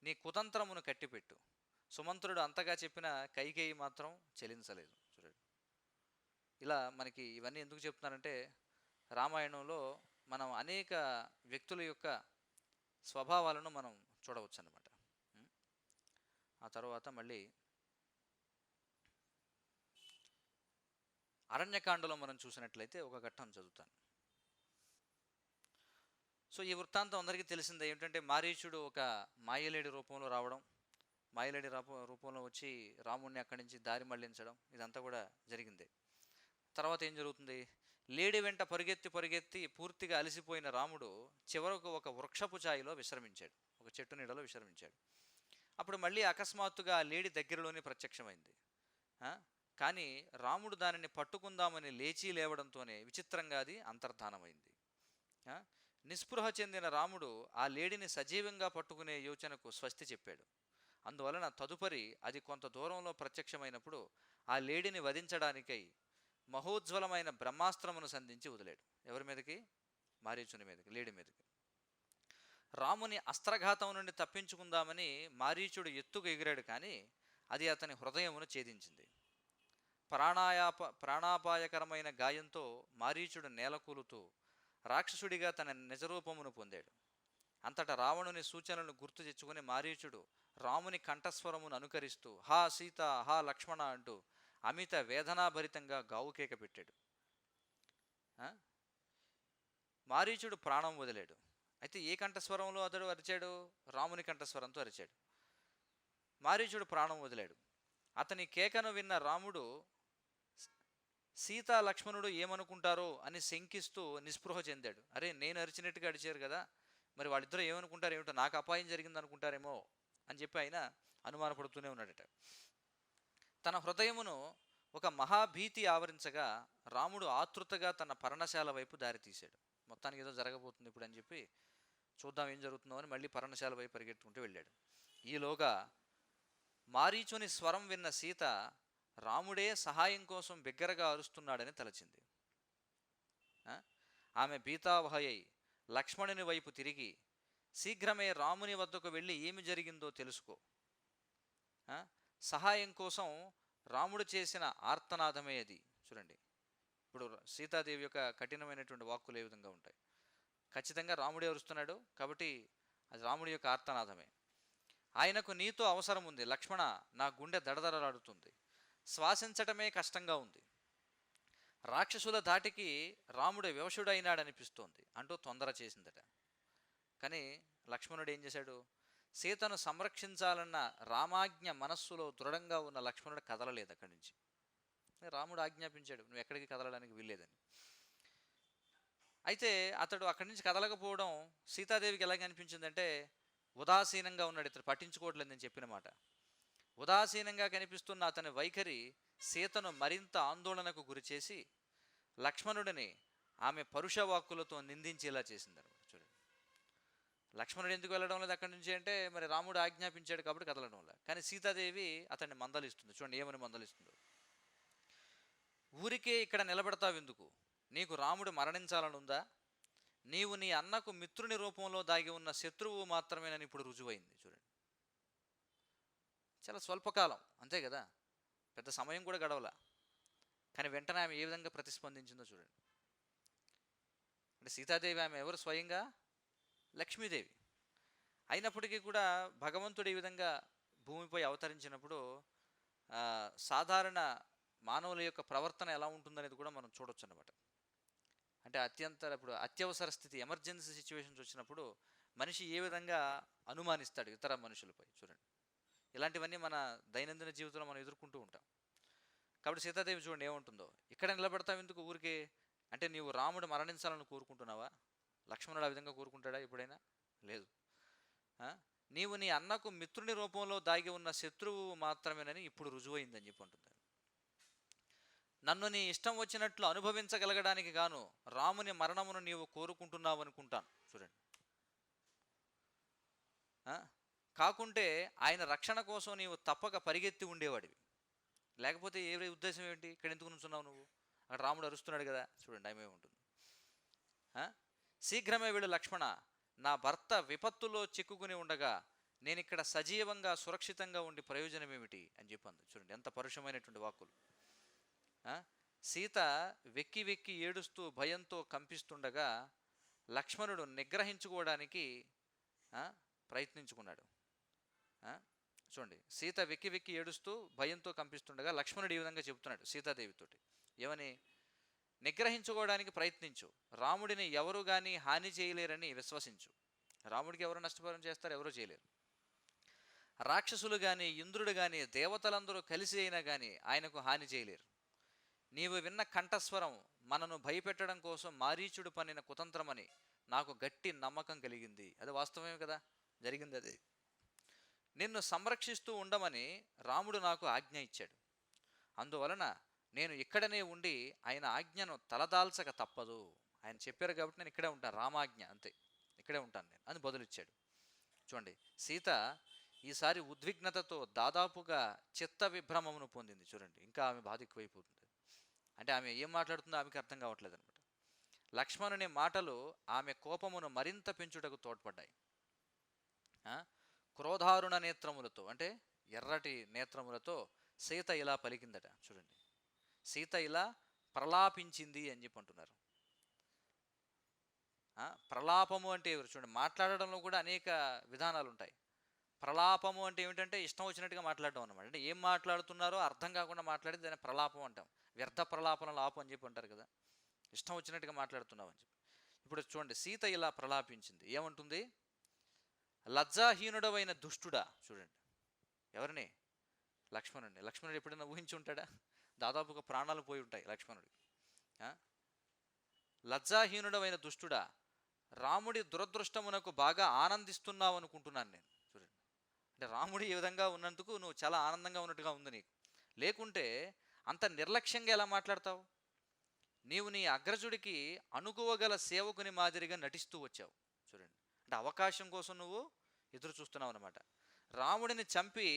నీ కుతంత్రమును కట్టిపెట్టు. సుమంత్రుడు అంతగా చెప్పిన కైకేయి మాత్రం చెలించలేదు. చూడండి, ఇలా మనకి ఇవన్నీ ఎందుకు చెప్తున్నానంటే రామాయణంలో మనం అనేక వ్యక్తుల యొక్క స్వభావాలను మనం చూడవచ్చు అన్నమాట. ఆ తర్వాత మళ్ళీ అరణ్యకాండలో మనం చూసినట్లయితే ఒక ఘట్టం చదువుతాను. సో ఈ వృత్తాంతం అందరికీ తెలిసిందే. ఏమిటంటే మారీచుడు ఒక మాయలేడి రూపంలో రావడం, మాయలేడి రూపంలో వచ్చి రాముడిని అక్కడి నుంచి దారి మళ్లించడం, ఇదంతా కూడా జరిగింది. తర్వాత ఏం జరుగుతుంది? లేడి వెంట పరిగెత్తి పూర్తిగా అలసిపోయిన రాముడు చివరకు ఒక వృక్షపు ఛాయలో విశ్రమించాడు, ఒక చెట్టు నీడలో విశ్రమించాడు. అప్పుడు మళ్ళీ అకస్మాత్తుగా ఆ లేడి దగ్గరలోనే ప్రత్యక్షమైంది. కానీ రాముడు దానిని పట్టుకుందామని లేవడంతోనే విచిత్రంగా అది అంతర్ధానమైంది. నిస్పృహ చెందిన రాముడు ఆ లేడిని సజీవంగా పట్టుకునే యోచనకు స్వస్తి చెప్పాడు. అందువలన తదుపరి అది కొంత దూరంలో ప్రత్యక్షమైనప్పుడు ఆ లేడిని వధించడానికై మహోజ్వలమైన బ్రహ్మాస్త్రమును సంధించి వదిలాడు. ఎవరి మీదకి? మారీచుని మీదకి, లేడి మీదకి. రాముని అస్త్రఘాతం నుండి తప్పించుకుందామని మారీచుడు ఎత్తుకు ఎగిరాడు, కానీ అది అతని హృదయమును ఛేదించింది. ప్రాణాపాయకరమైన గాయంతో మారీచుడు నేలకూలుతూ రాక్షసుడిగా తన నిజరూపమును పొందాడు. అంతటా రావణుని సూచనలను గుర్తు తెచ్చుకుని మారీచుడు రాముని కంఠస్వరమును అనుకరిస్తూ హా సీత, హా లక్ష్మణ అంటూ అమిత వేదనాభరితంగా గావుకేక పెట్టాడు. మారీచుడు ప్రాణం వదిలాడు. అయితే ఏ కంఠస్వరంలో అతడు అరిచాడు? రాముని కంఠస్వరంతో అరిచాడు. మారీచుడు ప్రాణం వదిలాడు. అతని కేకను విన్న రాముడు సీతా లక్ష్మణుడు ఏమనుకుంటారో అని శంకిస్తూ నిస్పృహ చెందాడు. అరే, నేను అరిచినట్టుగా అరిచారు కదా, మరి వాళ్ళిద్దరూ ఏమనుకుంటారు, ఏమిటో నాకు అపాయం జరిగింది అనుకుంటారేమో అని చెప్పి ఆయన అనుమానపడుతూనే ఉన్నాడట. తన హృదయమును ఒక మహాభీతి ఆవరించగా రాముడు ఆతృతగా తన పర్ణశాల వైపు దారితీశాడు. మొత్తానికి ఏదో జరగబోతుంది ఇప్పుడు అని చెప్పి చూద్దాం ఏం జరుగుతుందో అని మళ్ళీ పర్ణశాల వైపు పరిగెత్తుకుంటూ వెళ్ళాడు. ఈలోగా మారీచుని స్వరం విన్న సీత రాముడే సహాయం కోసం బిగ్గరగా అరుస్తున్నాడని తలచింది. ఆమె భీతావహయై లక్ష్మణుని వైపు తిరిగి, శీఘ్రమే రాముని వద్దకు వెళ్ళి ఏమి జరిగిందో తెలుసుకో, సహాయం కోసం రాముడు చేసిన ఆర్తనాదమే అది. చూడండి, ఇప్పుడు సీతాదేవి యొక్క కఠినమైనటువంటి వాక్కులు ఏ విధంగా ఉంటాయి. ఖచ్చితంగా రాముడే అరుస్తున్నాడు కాబట్టి అది రాముడి యొక్క ఆర్తనాదమే. ఆయనకు నీతో అవసరం ఉంది లక్ష్మణ, నా గుండె దడదడలాడుతుంది, శ్వాసించటమే కష్టంగా ఉంది, రాక్షసుల ధాటికి రాముడు వివశుడైనాడనిపిస్తోంది అంటూ తొందర చేసిందట. కానీ లక్ష్మణుడు ఏం చేశాడు? సీతను సంరక్షించాలన్న రామాజ్ఞ మనస్సులో దృఢంగా ఉన్న లక్ష్మణుడు కదలలేదు అక్కడి నుంచి. రాముడు ఆజ్ఞాపించాడు నువ్వు ఎక్కడికి కదలడానికి వీల్లేదని. అయితే అతడు అక్కడి నుంచి కదలకపోవడం సీతాదేవికి ఎలాగ అనిపించిందంటే, ఉదాసీనంగా ఉన్నాడు, ఇతడు పట్టించుకోవట్లేదు నేను చెప్పిన మాట. ఉదాసీనంగా కనిపిస్తున్న అతని వైఖరి సీతను మరింత ఆందోళనకు గురిచేసి లక్ష్మణుడిని ఆమె పరుషవాక్కులతో నిందించేలా చేసిందనమాట. చూడండి, లక్ష్మణుడు ఎందుకు వెళ్ళడం లేదు అక్కడి నుంచి అంటే, మరి రాముడు ఆజ్ఞాపించాడు కాబట్టి కదలడం లేదు. కానీ సీతాదేవి అతన్ని మందలిస్తుంది. చూడండి ఏమని మందలిస్తుందో. ఊరికే ఇక్కడ నిలబెడతావు ఎందుకు? నీకు రాముడు మరణించాలనుందా? నీవు నీ అన్నకు మిత్రుని రూపంలో దాగి ఉన్న శత్రువు మాత్రమేనని ఇప్పుడు రుజువైంది. చూడండి, చాలా స్వల్పకాలం అంతే కదా, పెద్ద సమయం కూడా గడవలా. కానీ వెంటనే ఆమె ఏ విధంగా ప్రతిస్పందించిందో చూడండి. అంటే సీతాదేవి ఆమె ఎవరు? స్వయంగా లక్ష్మీదేవి. అయినప్పటికీ కూడా భగవంతుడు ఈ విధంగా భూమిపై అవతరించినప్పుడు సాధారణ మానవుల యొక్క ప్రవర్తన ఎలా ఉంటుందనేది కూడా మనం చూడొచ్చు అన్నమాట. అంటే ఇప్పుడు అత్యవసర స్థితి, ఎమర్జెన్సీ సిచ్యువేషన్స్ వచ్చినప్పుడు మనిషి ఏ విధంగా అనుమానిస్తాడు ఇతర మనుషులపై. చూడండి, ఇలాంటివన్నీ మన దైనందిన జీవితంలో మనం ఎదుర్కొంటూ ఉంటాం. కాబట్టి సీతాదేవి చూడండి ఏముంటుందో. ఇక్కడ నిలబెడతావు ఎందుకు ఊరికే అంటే, నీవు రాముడు మరణించాలని కోరుకుంటున్నావా? లక్ష్మణుడు ఆ విధంగా కోరుకుంటాడా ఎప్పుడైనా? లేదు. నీవు నీ అన్నకు మిత్రుని రూపంలో దాగి ఉన్న శత్రువు మాత్రమేనని ఇప్పుడు రుజువైందని చెప్పి అంటుంది. నన్ను నీ ఇష్టం వచ్చినట్లు అనుభవించగలగడానికి గాను రాముని మరణమును నీవు కోరుకుంటున్నావు అనుకుంటాను. చూడండి, కాకుంటే ఆయన రక్షణ కోసం నీవు తప్పక పరిగెత్తి ఉండేవాడివి. లేకపోతే ఏ ఉద్దేశం ఏంటి? ఇక్కడ ఎందుకు నుంచున్నావు నువ్వు? అక్కడ రాముడు అరుస్తున్నాడు కదా. చూడండి ఆమె ఉంటుంది. శీఘ్రమే వెళ్ళు లక్ష్మణ, నా భర్త విపత్తులో చిక్కుకుని ఉండగా నేను ఇక్కడ సజీవంగా సురక్షితంగా ఉండి ప్రయోజనం ఏమిటి అని చెప్పింది. చూడండి ఎంత పరుషమైనటువంటి వాక్కులు. సీత వెక్కి వెక్కి ఏడుస్తూ భయంతో కంపిస్తుండగా లక్ష్మణుడు నిగ్రహించుకోవడానికి ప్రయత్నించుకున్నాడు. చూడండి, సీత వెక్కి వెక్కి ఏడుస్తూ భయంతో కంపిస్తుండగా లక్ష్మణుడు ఈ విధంగా చెబుతున్నాడు సీతాదేవితోటి. ఏమని? నిగ్రహించుకోవడానికి ప్రయత్నించు, రాముడిని ఎవరు కానీ హాని చేయలేరని విశ్వసించు. రాముడికి ఎవరు నష్టపరం చేస్తారు? ఎవరూ చేయలేరు. రాక్షసులు కానీ ఇంద్రుడు కానీ దేవతలందరూ కలిసి అయినా కానీ ఆయనకు హాని చేయలేరు. నీవు విన్న కంఠస్వరం మనను భయపెట్టడం కోసం మారీచుడు పన్నిన కుతంత్రమని నాకు గట్టి నమ్మకం కలిగింది. అది వాస్తవమే కదా, జరిగింది అది. నిన్ను సంరక్షిస్తూ ఉండమని రాముడు నాకు ఆజ్ఞ ఇచ్చాడు. అందువలన నేను ఇక్కడనే ఉండి ఆయన ఆజ్ఞను తలదాల్చక తప్పదు. ఆయన చెప్పారు కాబట్టి నేను ఇక్కడే ఉంటాను, రామాజ్ఞ అంతే, ఇక్కడే ఉంటాను నేను అని బదులిచ్చాడు. చూడండి, సీత ఈసారి ఉద్విగ్నతతో దాదాపుగా చిత్త విభ్రమమును పొందింది. చూడండి, ఇంకా ఆమె బాధ ఎక్కువైపోతుంది. అంటే ఆమె ఏం మాట్లాడుతుందో ఆమెకి అర్థం కావట్లేదు అనమాట. లక్ష్మణుని మాటలు ఆమె కోపమును మరింత పెంచుటకు తోడ్పడ్డాయి. క్రోధారుణ నేత్రములతో అంటే ఎర్రటి నేత్రములతో సీత ఇలా పలికిందట. చూడండి, సీత ఇలా ప్రలాపించింది అని చెప్పి అంటున్నారు. ప్రలాపము అంటే ఎవరు? చూడండి, మాట్లాడడంలో కూడా అనేక విధానాలు ఉంటాయి. ప్రలాపము అంటే ఏమిటంటే ఇష్టం వచ్చినట్టుగా మాట్లాడడం అనమాట. అంటే ఏం మాట్లాడుతున్నారో అర్థం కాకుండా మాట్లాడి దాన్ని ప్రలాపం అంటాం. వ్యర్థ ప్రలాపనలు ఆపు అని చెప్పి అంటారు కదా, ఇష్టం వచ్చినట్టుగా మాట్లాడుతున్నావు అని చెప్పి. ఇప్పుడు చూడండి, సీత ఇలా ప్రలాపించింది. ఏమంటుంది? లజ్జాహీనుడవైన దుష్టుడా. చూడండి, ఎవరిని? లక్ష్మణుడిని. లక్ష్మణుడు ఎప్పుడైనా ఊహించి ఉంటాడా? దాదాపుగా ప్రాణాలు పోయి ఉంటాయి లక్ష్మణుడికి. లజ్జాహీనుడవైన దుష్టుడా, రాముడి దురదృష్టమునకు బాగా ఆనందిస్తున్నావు అనుకుంటున్నాను నేను. చూడండి, అంటే రాముడు ఈ విధంగా ఉన్నందుకు నువ్వు చాలా ఆనందంగా ఉన్నట్టుగా ఉంది నీకు. లేకుంటే అంత నిర్లక్ష్యంగా ఎలా మాట్లాడతావు? నీవు నీ అగ్రజుడికి అనుకువగల సేవకుని మాదిరిగా నటిస్తూ వచ్చావు. చూడండి, అంటే అవకాశం కోసం నువ్వు ఎదురు చూస్తున్నావు అనమాట. రాముడిని చంపి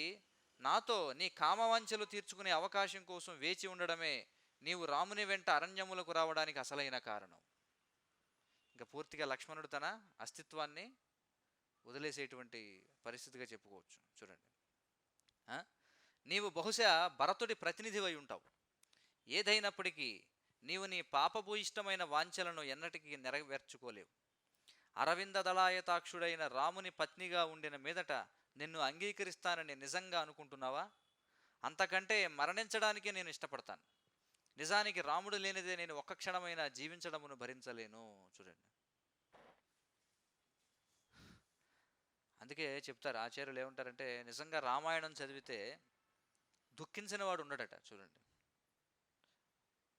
నాతో నీ కామవాంఛలు తీర్చుకునే అవకాశం కోసం వేచి ఉండడమే నీవు రాముని వెంట అరణ్యములకు రావడానికి అసలైన కారణం. ఇంకా పూర్తిగా లక్ష్మణుడు తన అస్తిత్వాన్ని వదిలేసేటువంటి పరిస్థితిగా చెప్పుకోవచ్చు. చూడండి, ఆ? నీవు బహుశా భరతుడి ప్రతినిధివై ఉంటావు. ఏదైనప్పటికీ నీవు నీ పాపభూయిష్టమైన వాంఛలను ఎన్నటికీ నెరవేర్చుకోలేవు. అరవింద దళాయతాక్షుడైన రాముని పత్నిగా ఉండిన మీదట నిన్ను అంగీకరిస్తానని నిజంగా అనుకుంటున్నావా? అంతకంటే మరణించడానికే నేను ఇష్టపడతాను. నిజానికి రాముడు లేనిదే నేను ఒక్క క్షణమైనా జీవించడమును భరించలేను. చూడండి, అందుకే చెప్తారు ఆచార్యులు ఏమంటారంటే, నిజంగా రామాయణం చదివితే దుఃఖించిన వాడు ఉండడట. చూడండి,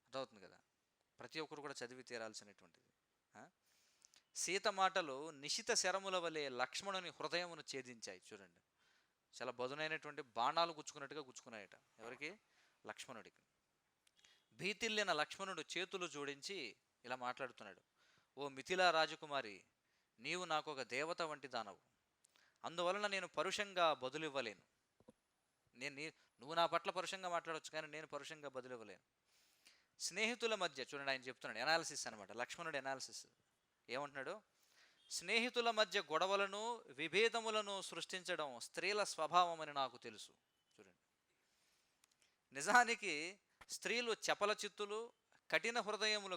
అర్థమవుతుంది కదా, ప్రతి ఒక్కరు కూడా చదివి తీరాల్సినటువంటిది. సీత మాటలు నిశిత శరముల వలె లక్ష్మణుని హృదయమును ఛేదించాయి. చూడండి, చాలా బదునైనటువంటి బాణాలు గుచ్చుకున్నట్టుగా గుచ్చుకున్నాయట. ఎవరికి? లక్ష్మణుడికి. భీతిల్లిన లక్ష్మణుడు చేతులు జోడించి ఇలా మాట్లాడుతున్నాడు. ఓ మిథిలా రాజకుమారి, నీవు నాకు ఒక దేవత వంటి దానవు. అందువలన నేను పరుషంగా బదులివ్వలేను. నువ్వు నా పట్ల పరుషంగా మాట్లాడవచ్చు, కానీ నేను పరుషంగా బదులివ్వలేను. స్నేహితుల మధ్య, చూడండి ఆయన చెప్తున్నాడు, ఎనాలిసిస్ అనమాట, లక్ష్మణుడు ఎనాలిసిస్. ఏమంటున్నాడు? స్నేహితుల మధ్య గొడవలను విభేదములను సృష్టించడం స్త్రీల స్వభావం అని నాకు తెలుసు. చూడండి, నిజానికి స్త్రీలు చపల చిత్తులు కఠిన హృదయములు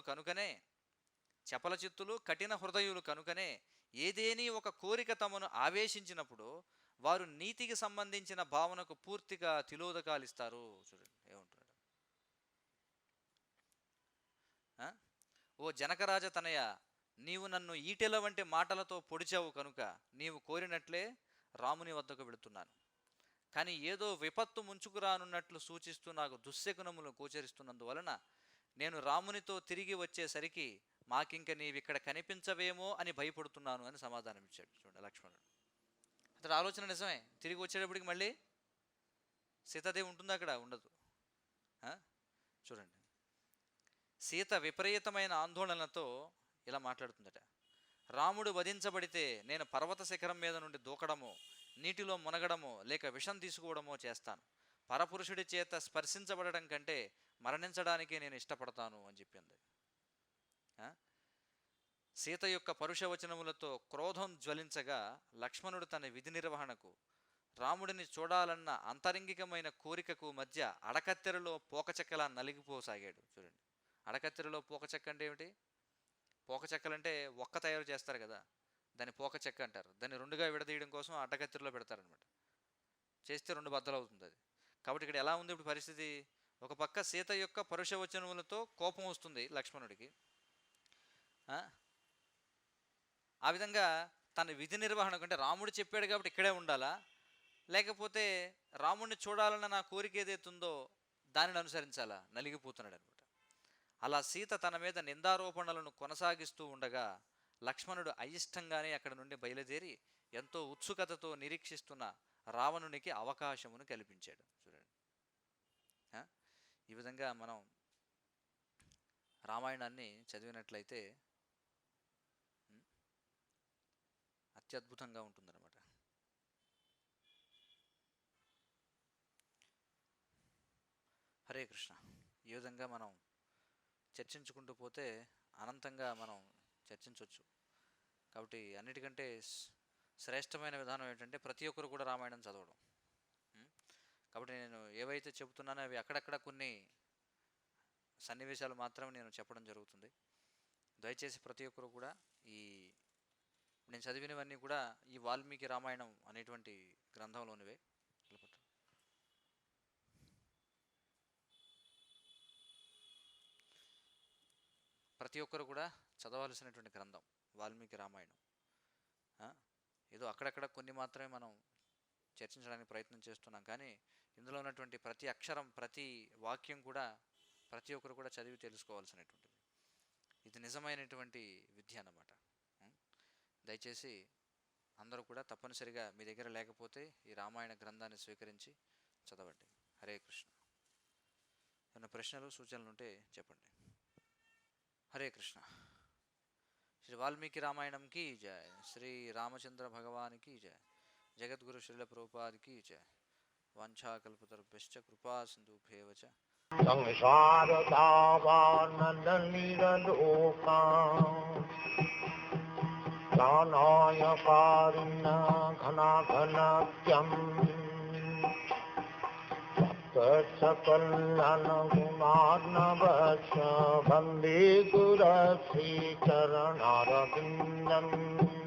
కనుకనే ఏదేని ఒక కోరిక తమను ఆవేశించినప్పుడు వారు నీతికి సంబంధించిన భావనకు పూర్తిగా తిలోదకాలిస్తారు. చూడండి ఏమంటున్నాడు. ఓ జనకరాజ తనయ, నీవు నన్ను ఈటెల వంటి మాటలతో పొడిచావు కనుక నీవు కోరినట్లే రాముని వద్దకు వెళుతున్నాను. కానీ ఏదో విపత్తు ముంచుకురానున్నట్లు సూచిస్తూ నాకు దుశ్శకునములు గోచరిస్తున్నందువలన నేను రామునితో తిరిగి వచ్చేసరికి మాకింక నీవిక్కడ కనిపించవేమో అని భయపడుతున్నాను అని సమాధానం ఇచ్చాడు. చూడండి లక్ష్మణుడు. అతడు ఆలోచన నిజమే. తిరిగి వచ్చేటప్పటికి మళ్ళీ సీతాదేవి ఉంటుందా? అక్కడ ఉండదు. చూడండి, సీత విపరీతమైన ఆందోళనతో ఇలా మాట్లాడుతుందట. రాముడు వధించబడితే నేను పర్వత శిఖరం మీద నుండి దూకడమో, నీటిలో మునగడమో, లేక విషం తీసుకోవడమో చేస్తాను. పరపురుషుడి చేత స్పర్శించబడడం కంటే మరణించడానికే నేను ఇష్టపడతాను అని చెప్పింది. సీత యొక్క పరుషవచనములతో క్రోధం జ్వలించగా లక్ష్మణుడు తన విధి నిర్వహణకు రాముడిని చూడాలన్న అంతరంగికమైన కోరికకు మధ్య అడకత్తెరలో పోకచెక్కలా నలిగిపోసాగాడు. చూడండి, అడకత్తెరలో పోకచెక్క అంటే ఏమిటి? పోకచెక్కలంటే ఒక్క తయారు చేస్తారు కదా, దాన్ని పోకచెక్క అంటారు. దాన్ని రెండుగా విడదీయడం కోసం అడ్డకత్తెరలో పెడతారనమాట. చేస్తే రెండు బద్దలు అవుతుంది అది. కాబట్టి ఇక్కడ ఎలా ఉంది ఇప్పుడు పరిస్థితి? ఒక పక్క సీత యొక్క పరుషవచనములతో కోపం వస్తుంది లక్ష్మణుడికి. ఆ విధంగా తన విధి నిర్వహణ కంటే రాముడు చెప్పాడు కాబట్టి ఇక్కడే ఉండాలా, లేకపోతే రాముడిని చూడాలన్న నా కోరిక ఏదైతుందో దానిని అనుసరించాలా? నలిగిపోతున్నాడు అనమాట. అలా సీత తన మీద నిందారోపణలను కొనసాగిస్తూ ఉండగా లక్ష్మణుడు అయిష్టంగానే అక్కడ నుండి బయలుదేరి ఎంతో ఉత్సుకతతో నిరీక్షిస్తున్న రావణునికి అవకాశమును కల్పించాడు. చూడండి, ఈ విధంగా మనం రామాయణాన్ని చదివినట్లయితే అత్యద్భుతంగా ఉంటుందన్నమాట. హరే కృష్ణ. ఈ విధంగా మనం చర్చించుకుంటూ పోతే అనంతంగా మనం చర్చించవచ్చు. కాబట్టి అన్నిటికంటే శ్రేష్టమైన విధానం ఏంటంటే ప్రతి ఒక్కరు కూడా రామాయణం చదవడం. కాబట్టి నేను ఏవైతే చెబుతున్నానో అవి అక్కడక్కడ కొన్ని సన్నివేశాలు మాత్రమే నేను చెప్పడం జరుగుతుంది. దయచేసి ప్రతి ఒక్కరు కూడా నేను చదివినవన్నీ కూడా ఈ వాల్మీకి రామాయణం అనేటువంటి గ్రంథంలోనివే. ప్రతి ఒక్కరు కూడా చదవాల్సినటువంటి గ్రంథం వాల్మీకి రామాయణం. ఏదో అక్కడక్కడ కొన్ని మాత్రమే మనం చర్చించడానికి ప్రయత్నం చేస్తున్నాం, కానీ ఇందులో ఉన్నటువంటి ప్రతి అక్షరం, ప్రతి వాక్యం కూడా ప్రతి ఒక్కరు కూడా చదివి తెలుసుకోవాల్సినటువంటిది. ఇది నిజమైనటువంటి విద్య అన్నమాట. దయచేసి అందరూ కూడా తప్పనిసరిగా మీ దగ్గర లేకపోతే ఈ రామాయణ గ్రంథాన్ని స్వీకరించి చదవండి. హరే కృష్ణ. ఏమైనా ప్రశ్నలు సూచనలు ఉంటే చెప్పండి. హరే కృష్ణ. శ్రీ వాల్మీకి రామాయణం की जय. श्री रामचंद्र भगवान की जय. जगद्गुरु श्रील प्रभुपाद की जय. वाञ्छाकल्पतरुभ्यश्च कृपा सिन्धुभ्येव च संसार दावानन्दनिरलोकान् ज्ञानाय कारुण्य घनाघनत्यम् सकलनगुणार्णवस्य वन्दे गुरश्रीचरणारविन्दम्